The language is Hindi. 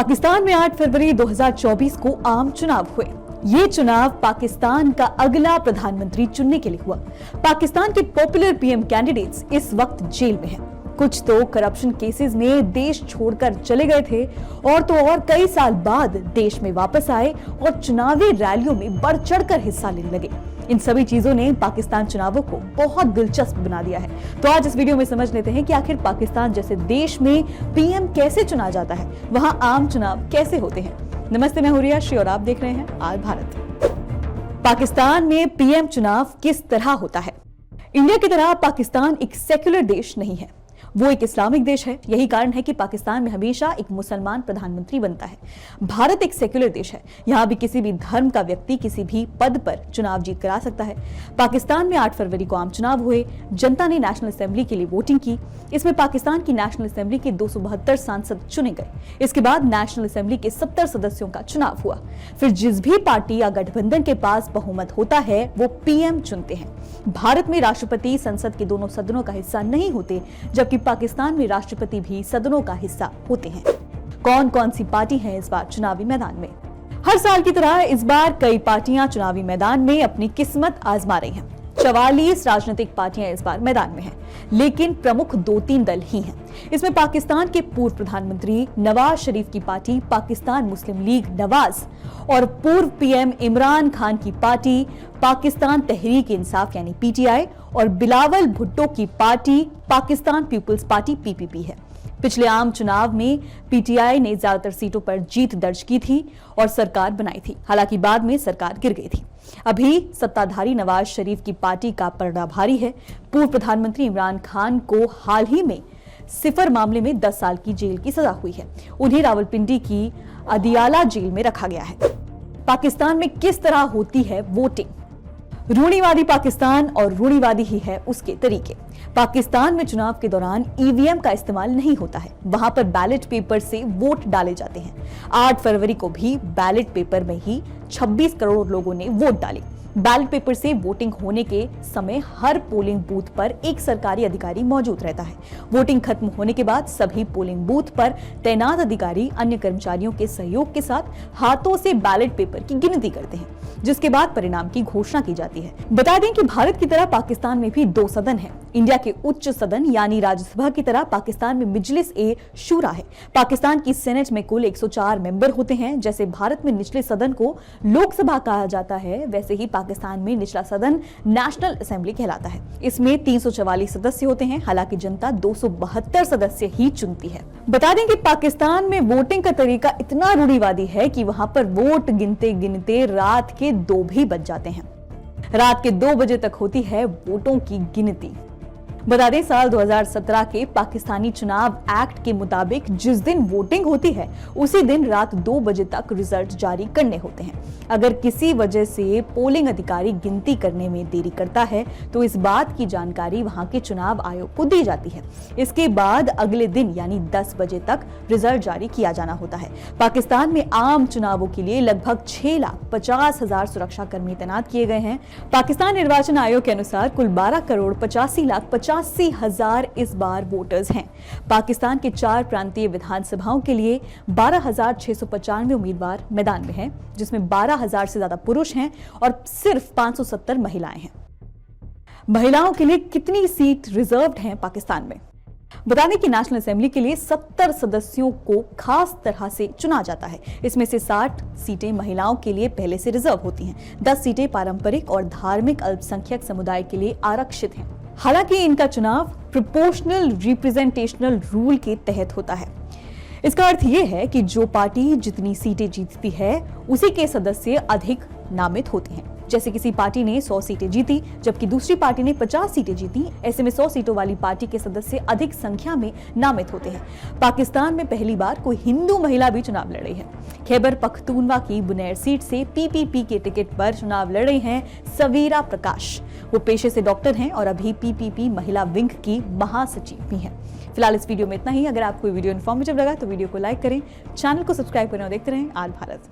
पाकिस्तान में 8 फरवरी 2024 को आम चुनाव हुए। ये चुनाव पाकिस्तान का अगला प्रधानमंत्री चुनने के लिए हुआ। पाकिस्तान के पॉपुलर पीएम कैंडिडेट्स इस वक्त जेल में हैं। कुछ तो करप्शन केसेस में देश छोड़कर चले गए थे और तो और कई साल बाद देश में वापस आए और चुनावी रैलियों में बढ़ चढ़कर हिस्सा लेने लगे। इन सभी चीजों ने पाकिस्तान चुनावों को बहुत दिलचस्प बना दिया है। तो आज इस वीडियो में समझ लेते हैं कि आखिर पाकिस्तान जैसे देश में पीएम कैसे चुना जाता है, वहां आम चुनाव कैसे होते हैं। नमस्ते, मैं हूं रिया श्री और आप देख रहे हैं आज भारत। पाकिस्तान में पीएम चुनाव किस तरह होता है? इंडिया की तरह पाकिस्तान एक सेक्युलर देश नहीं है, वो एक इस्लामिक देश है। यही कारण है कि पाकिस्तान में हमेशा एक मुसलमान प्रधानमंत्री बनता है। भारत एक सेक्युलर देश है, यहाँ भी किसी भी धर्म का व्यक्ति किसी भी पद पर चुनाव जीत करा सकता है। पाकिस्तान में 8 फरवरी को आम चुनाव हुए। जनता ने नेशनल असेंबली के लिए वोटिंग की। इसमें पाकिस्तान की नेशनल असेंबली के 272 सांसद चुने गए। इसके बाद नेशनल असेंबली के 70 सदस्यों का चुनाव हुआ। फिर जिस भी पार्टी या गठबंधन के पास बहुमत होता है वो पीएम चुनते हैं। भारत में राष्ट्रपति संसद के दोनों सदनों का हिस्सा नहीं होते, जबकि पाकिस्तान में राष्ट्रपति भी सदनों का हिस्सा होते हैं। कौन कौन सी पार्टी है इस बार चुनावी मैदान में? हर साल की तरह इस बार कई पार्टियां चुनावी मैदान में अपनी किस्मत आजमा रही हैं। 44 राजनीतिक पार्टियां इस बार मैदान में हैं, लेकिन प्रमुख 2-3 दल ही हैं। इसमें पाकिस्तान के पूर्व प्रधानमंत्री नवाज शरीफ की पार्टी पाकिस्तान मुस्लिम लीग नवाज और पूर्व पीएम इमरान खान की पार्टी पाकिस्तान तहरीक इंसाफ यानी पीटीआई और बिलावल भुट्टो की party Pakistan People's party PPP है। पिछले आम चुनाव में पीटीआई ने ज्यादातर सीटों पर जीत दर्ज की थी और सरकार बनाई थी। हालांकि बाद में सरकार गिर गई थी। अभी सत्ताधारी नवाज शरीफ की पार्टी का पलड़ा भारी है। पूर्व प्रधानमंत्री इमरान खान को हाल ही में सिफर मामले में 10 साल की जेल की सजा हुई है। उन्हें रावलपिंडी की अदियाला जेल में रखा गया है। पाकिस्तान में किस तरह होती है वोटिंग? रूढ़िवादी पाकिस्तान और रूढ़िवादी ही है उसके तरीके। पाकिस्तान में चुनाव के दौरान ईवीएम का इस्तेमाल नहीं होता है। वहां पर बैलेट पेपर से वोट डाले जाते हैं। 8 फरवरी को भी बैलेट पेपर में ही 26 करोड़ लोगों ने वोट डाले। बैलेट पेपर से वोटिंग होने के समय हर पोलिंग बूथ पर एक सरकारी अधिकारी मौजूद रहता है। वोटिंग खत्म होने के बाद सभी पोलिंग बूथ पर तैनात अधिकारी अन्य कर्मचारियों के सहयोग के साथ हाथों से बैलेट पेपर की गिनती करते हैं, जिसके बाद परिणाम की घोषणा की जाती है। बता दें कि भारत की तरह पाकिस्तान में भी 2 सदन हैं। इंडिया के उच्च सदन यानी राज्यसभा की तरह पाकिस्तान में मिजलिस ए शूरा है। पाकिस्तान की सेनेट में कुल 104 मेंबर होते हैं। जैसे भारत में निचले सदन को लोकसभा कहा जाता है, वैसे ही पाकिस्तान में निचला सदन नेशनल असेंबली कहलाता है। इसमें 344 सदस्य होते हैं। हालांकि जनता 272 सदस्य ही चुनती है। बता दें कि पाकिस्तान में वोटिंग का तरीका इतना रूढ़िवादी है कि वहां पर वोट गिनते गिनते रात के 2 भी बज जाते हैं। रात के 2 बजे तक होती है वोटों की गिनती। बता दें, साल 2017 के पाकिस्तानी चुनाव एक्ट के मुताबिक जिस दिन वोटिंग होती है उसी दिन रात 2 बजे तक रिजल्ट जारी करने होते हैं। अगर किसी वजह से पोलिंग अधिकारी गिनती करने में देरी करता है तो इस बात की जानकारी वहां के चुनाव आयोग को दी जाती है। इसके बाद अगले दिन यानी 10 बजे तक रिजल्ट जारी किया जाना होता है। पाकिस्तान में आम चुनावों के लिए लगभग 6,50,000 सुरक्षा कर्मी तैनात किए गए हैं। पाकिस्तान निर्वाचन आयोग के अनुसार कुल 12,85,85,000 इस बार वोटर्स हैं। पाकिस्तान के 4 प्रांतीय विधानसभाओं के लिए 12,695 उम्मीदवार मैदान में हैं, जिसमें 12,000 से ज्यादा पुरुष हैं और सिर्फ 570 महिलाएं हैं। महिलाओं के लिए कितनी सीट रिजर्व्ड हैं पाकिस्तान में? बता दें कि नेशनल असेंबली के लिए 70 सदस्यों को खास तरह से चुना जाता है। इसमें से 60 सीटें महिलाओं के लिए पहले से रिजर्व होती हैं। 10 सीटें पारंपरिक और धार्मिक अल्पसंख्यक समुदाय के लिए आरक्षित हैं। हालांकि इनका चुनाव प्रोपोर्शनल रिप्रेजेंटेशनल रूल के तहत होता है। इसका अर्थ यह है कि जो पार्टी जितनी सीटें जीतती है उसी के सदस्य अधिक नामित होते हैं। जैसे किसी पार्टी ने 100 सीटें जीती जबकि दूसरी पार्टी ने 50 सीटें जीती, ऐसे में 100 सीटों वाली पार्टी के सदस्य अधिक संख्या में नामित होते हैं। पाकिस्तान में पहली बार कोई हिंदू महिला भी चुनाव लड़ रही है। खैबर पख्तूनवा की बुनैर सीट से पीपीपी के टिकट पर चुनाव लड़ रही हैं सवीरा प्रकाश। वो पेशे से डॉक्टर हैं और अभी पीपीपी महिला विंग की महासचिव भी हैं। फिलहाल इस वीडियो में इतना ही। अगर आपको वीडियो इन्फॉर्मेटिव लगा तो वीडियो को लाइक करें, चैनल को सब्सक्राइब करें और देखते रहें आज भारत।